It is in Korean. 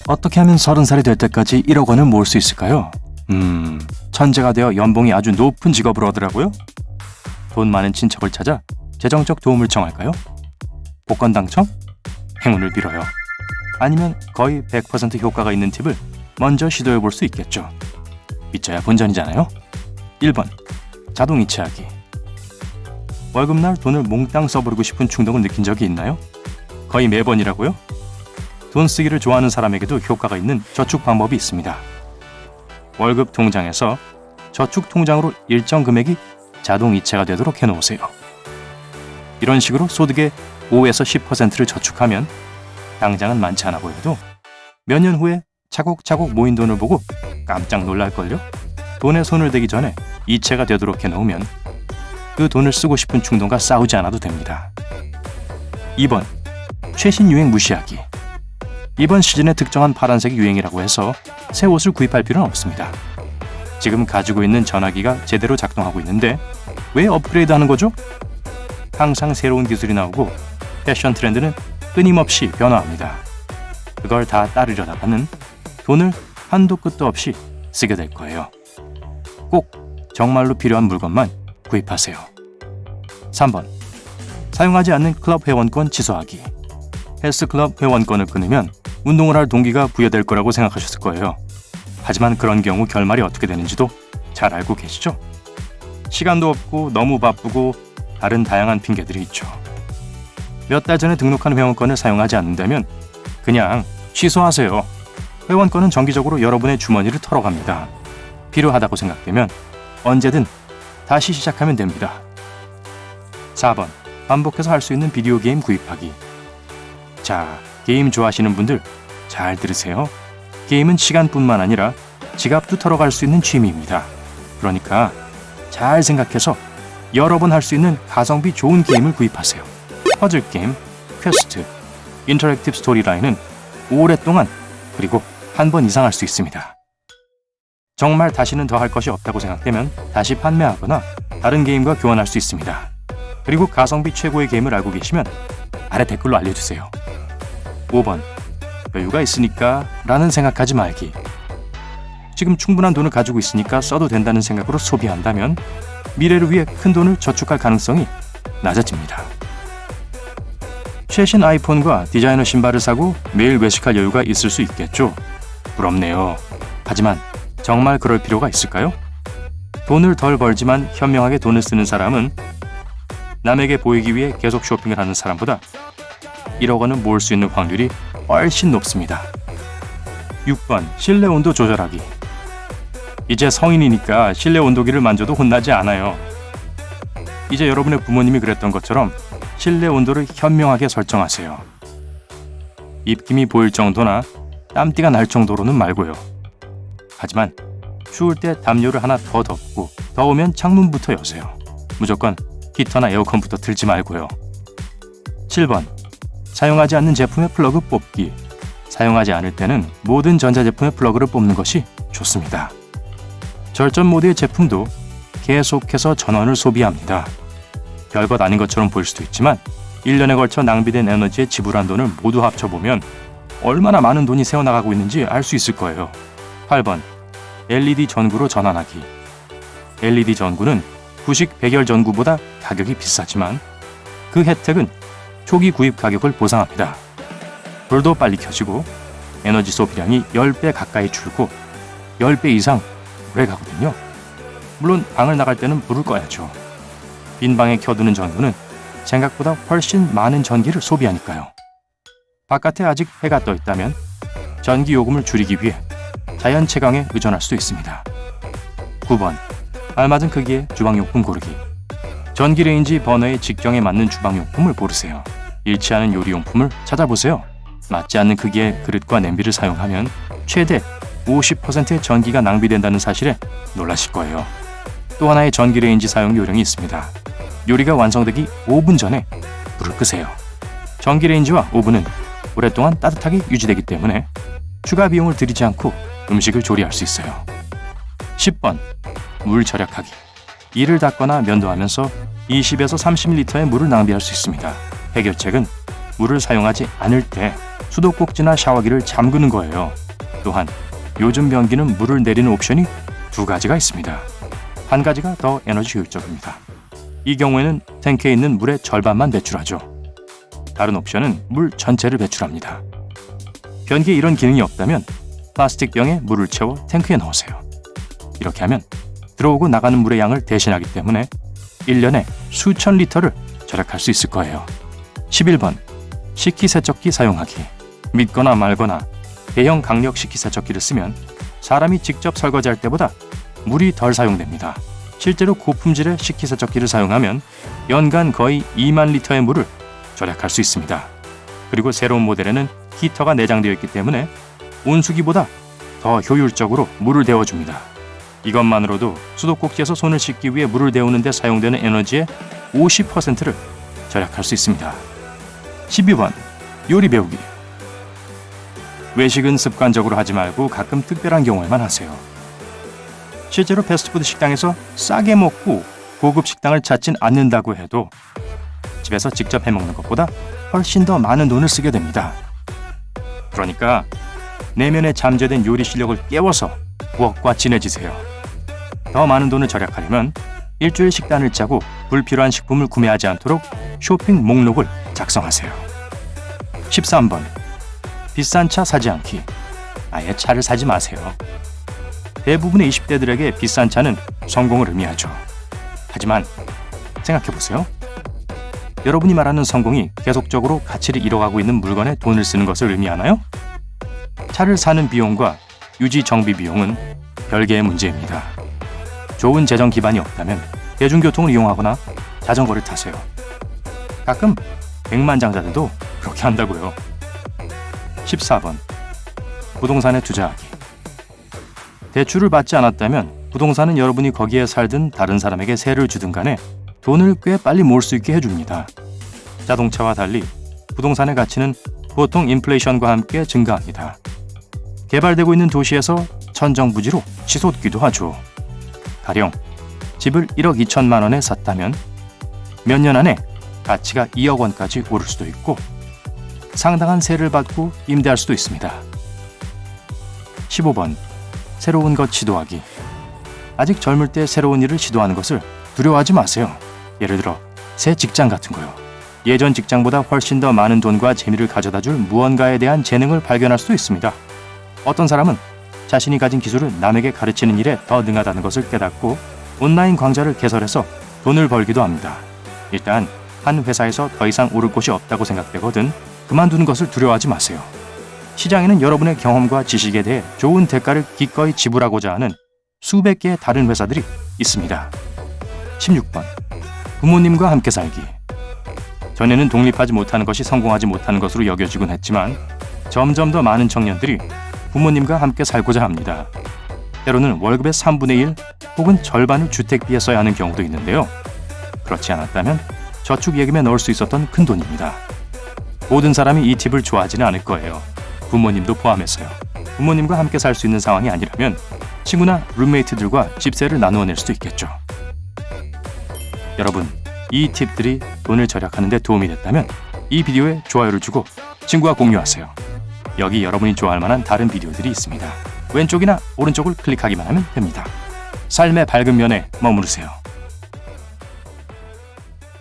어떻게 하면 30살이 될 때까지 1억 원을 모을 수 있을까요? 천재가 되어 연봉이 아주 높은 직업을 얻으라고요? 돈 많은 친척을 찾아 재정적 도움을 청할까요? 복권 당첨? 행운을 빌어요. 아니면 거의 100% 효과가 있는 팁을 먼저 시도해 볼 수 있겠죠. 믿져야 본전이잖아요. 1번 자동이체하기. 월급날 돈을 몽땅 써버리고 싶은 충동을 느낀 적이 있나요? 거의 매번이라고요? 돈 쓰기를 좋아하는 사람에게도 효과가 있는 저축 방법이 있습니다. 월급 통장에서 저축 통장으로 일정 금액이 자동 이체가 되도록 해놓으세요. 이런 식으로 소득의 5에서 10%를 저축하면 당장은 많지 않아 보여도 몇 년 후에 차곡차곡 모인 돈을 보고 깜짝 놀랄걸요? 돈에 손을 대기 전에 이체가 되도록 해놓으면 그 돈을 쓰고 싶은 충동과 싸우지 않아도 됩니다. 2번 최신 유행 무시하기. 이번 시즌에 특정한 파란색이 유행이라고 해서 새 옷을 구입할 필요는 없습니다. 지금 가지고 있는 전화기가 제대로 작동하고 있는데 왜 업그레이드하는 거죠? 항상 새로운 기술이 나오고 패션 트렌드는 끊임없이 변화합니다. 그걸 다 따르려다가는 돈을 한도 끝도 없이 쓰게 될 거예요. 꼭 정말로 필요한 물건만 구입하세요. 3번 사용하지 않는 클럽 회원권 취소하기. 헬스클럽 회원권을 끊으면 운동을 할 동기가 부여될 거라고 생각하셨을 거예요. 하지만 그런 경우 결말이 어떻게 되는지도 잘 알고 계시죠? 시간도 없고 너무 바쁘고 다른 다양한 핑계들이 있죠. 몇 달 전에 등록한 회원권을 사용하지 않는다면 그냥 취소하세요. 회원권은 정기적으로 여러분의 주머니를 털어갑니다. 필요하다고 생각되면 언제든 다시 시작하면 됩니다. 4번 반복해서 할 수 있는 비디오 게임 구입하기. 자, 게임 좋아하시는 분들 잘 들으세요. 게임은 시간뿐만 아니라 지갑도 털어갈 수 있는 취미입니다. 그러니까 잘 생각해서 여러 번 할 수 있는 가성비 좋은 게임을 구입하세요. 퍼즐 게임, 퀘스트, 인터랙티브 스토리라인은 오랫동안 그리고 한 번 이상 할 수 있습니다. 정말 다시는 더 할 것이 없다고 생각되면 다시 판매하거나 다른 게임과 교환할 수 있습니다. 그리고 가성비 최고의 게임을 알고 계시면 아래 댓글로 알려주세요. 5번 여유가 있으니까 라는 생각하지 말기. 지금 충분한 돈을 가지고 있으니까 써도 된다는 생각으로 소비한다면 미래를 위해 큰 돈을 저축할 가능성이 낮아집니다. 최신 아이폰과 디자이너 신발을 사고 매일 외식할 여유가 있을 수 있겠죠. 부럽네요. 하지만 정말 그럴 필요가 있을까요? 돈을 덜 벌지만 현명하게 돈을 쓰는 사람은 남에게 보이기 위해 계속 쇼핑을 하는 사람보다 1억 원을 모을 수 있는 확률이 훨씬 높습니다. 6번 실내 온도 조절하기. 이제 성인이니까 실내 온도계를 만져도 혼나지 않아요. 이제 여러분의 부모님이 그랬던 것처럼 실내 온도를 현명하게 설정하세요. 입김이 보일 정도나 땀띠가 날 정도로는 말고요. 하지만 추울 때 담요를 하나 더 덮고 더우면 창문부터 여세요. 무조건 히터나 에어컨부터 틀지 말고요. 7번 사용하지 않는 제품의 플러그 뽑기. 사용하지 않을 때는 모든 전자제품의 플러그를 뽑는 것이 좋습니다. 절전 모드의 제품도 계속해서 전원을 소비합니다. 별것 아닌 것처럼 보일 수도 있지만 1년에 걸쳐 낭비된 에너지에 지불한 돈을 모두 합쳐보면 얼마나 많은 돈이 새어나가고 있는지 알 수 있을 거예요. 8번 LED 전구로 전환하기. LED 전구는 구식 백열 전구보다 가격이 비싸지만 그 혜택은 초기 구입 가격을 보상합니다. 불도 빨리 켜지고 에너지 소비량이 10배 가까이 줄고 10배 이상 오래 가거든요. 물론 방을 나갈 때는 불을 꺼야죠. 빈 방에 켜두는 전구는 생각보다 훨씬 많은 전기를 소비하니까요. 바깥에 아직 해가 떠 있다면 전기 요금을 줄이기 위해 자연 채광에 의존할 수 있습니다. 9번 알맞은 크기의 주방용품 고르기. 전기레인지 버너의 직경에 맞는 주방용품을 고르세요. 잃지 않은 요리용품을 찾아보세요. 맞지 않는 크기의 그릇과 냄비를 사용하면 최대 50%의 전기가 낭비된다는 사실에 놀라실 거예요. 또 하나의 전기레인지 사용 요령이 있습니다. 요리가 완성되기 5분 전에 불을 끄세요. 전기레인지와 오븐은 오랫동안 따뜻하게 유지되기 때문에 추가 비용을 들이지 않고 음식을 조리할 수 있어요. 10번 물 절약하기. 이를 닦거나 면도하면서 20에서 30리터의 물을 낭비할 수 있습니다. 해결책은 물을 사용하지 않을 때 수도꼭지나 샤워기를 잠그는 거예요. 또한 요즘 변기는 물을 내리는 옵션이 2가지가 있습니다. 한 가지가 더 에너지 효율적입니다. 이 경우에는 탱크에 있는 물의 절반만 배출하죠. 다른 옵션은 물 전체를 배출합니다. 변기에 이런 기능이 없다면 플라스틱 병에 물을 채워 탱크에 넣으세요. 이렇게 하면 들어오고 나가는 물의 양을 대신하기 때문에 1년에 수천 리터를 절약할 수 있을 거예요. 11번. 식기세척기 사용하기. 믿거나 말거나 대형 강력 식기세척기를 쓰면 사람이 직접 설거지할 때보다 물이 덜 사용됩니다. 실제로 고품질의 식기세척기를 사용하면 연간 거의 2만 리터의 물을 절약할 수 있습니다. 그리고 새로운 모델에는 히터가 내장되어 있기 때문에 온수기보다 더 효율적으로 물을 데워줍니다. 이것만으로도 수도꼭지에서 손을 씻기 위해 물을 데우는 데 사용되는 에너지의 50%를 절약할 수 있습니다. 12번. 요리 배우기. 외식은 습관적으로 하지 말고 가끔 특별한 경우에만 하세요. 실제로 패스트푸드 식당에서 싸게 먹고 고급 식당을 찾진 않는다고 해도 집에서 직접 해먹는 것보다 훨씬 더 많은 돈을 쓰게 됩니다. 그러니까 내면에 잠재된 요리 실력을 깨워서 부엌과 친해지세요. 더 많은 돈을 절약하려면 일주일 식단을 짜고 불필요한 식품을 구매하지 않도록 쇼핑 목록을 작성하세요. 13번. 비싼 차 사지 않기. 아예 차를 사지 마세요. 대부분의 20대들에게 비싼 차는 성공을 의미하죠. 하지만 생각해보세요. 여러분이 말하는 성공이 계속적으로 가치를 잃어가고 있는 물건에 돈을 쓰는 것을 의미하나요? 차를 사는 비용과 유지 정비 비용은 별개의 문제입니다. 좋은 재정 기반이 없다면 대중교통을 이용하거나 자전거를 타세요. 가끔 백만장자들도 그렇게 한다고요. 14번. 부동산에 투자하기. 대출을 받지 않았다면 부동산은 여러분이 거기에 살든 다른 사람에게 세를 주든 간에 돈을 꽤 빨리 모을 수 있게 해줍니다. 자동차와 달리 부동산의 가치는 보통 인플레이션과 함께 증가합니다. 개발되고 있는 도시에서 천정부지로 치솟기도 하죠. 가령 집을 1억 2천만 원에 샀다면 몇 년 안에 가치가 2억 원까지 오를 수도 있고 상당한 세를 받고 임대할 수도 있습니다. 15번. 새로운 것 시도하기. 아직 젊을 때 새로운 일을 시도하는 것을 두려워하지 마세요. 예를 들어 새 직장 같은 거요. 예전 직장보다 훨씬 더 많은 돈과 재미를 가져다줄 무언가에 대한 재능을 발견할 수도 있습니다. 어떤 사람은 자신이 가진 기술을 남에게 가르치는 일에 더 능하다는 것을 깨닫고 온라인 강좌를 개설해서 돈을 벌기도 합니다. 일단 한 회사에서 더 이상 오를 곳이 없다고 생각되거든 그만두는 것을 두려워하지 마세요. 시장에는 여러분의 경험과 지식에 대해 좋은 대가를 기꺼이 지불하고자 하는 수백 개의 다른 회사들이 있습니다. 16번. 부모님과 함께 살기. 전에는 독립하지 못하는 것이 성공하지 못하는 것으로 여겨지곤 했지만 점점 더 많은 청년들이 부모님과 함께 살고자 합니다. 때로는 월급의 3분의 1 혹은 절반을 주택비에 써야 하는 경우도 있는데요. 그렇지 않았다면 저축 예금에 넣을 수 있었던 큰 돈입니다. 모든 사람이 이 팁을 좋아하지는 않을 거예요. 부모님도 포함해서요. 부모님과 함께 살 수 있는 상황이 아니라면 친구나 룸메이트들과 집세를 나누어 낼 수도 있겠죠. 여러분, 이 팁들이 돈을 절약하는 데 도움이 됐다면 이 비디오에 좋아요를 주고 친구와 공유하세요. 여기 여러분이 좋아할 만한 다른 비디오들이 있습니다. 왼쪽이나 오른쪽을 클릭하기만 하면 됩니다. 삶의 밝은 면에 머무르세요.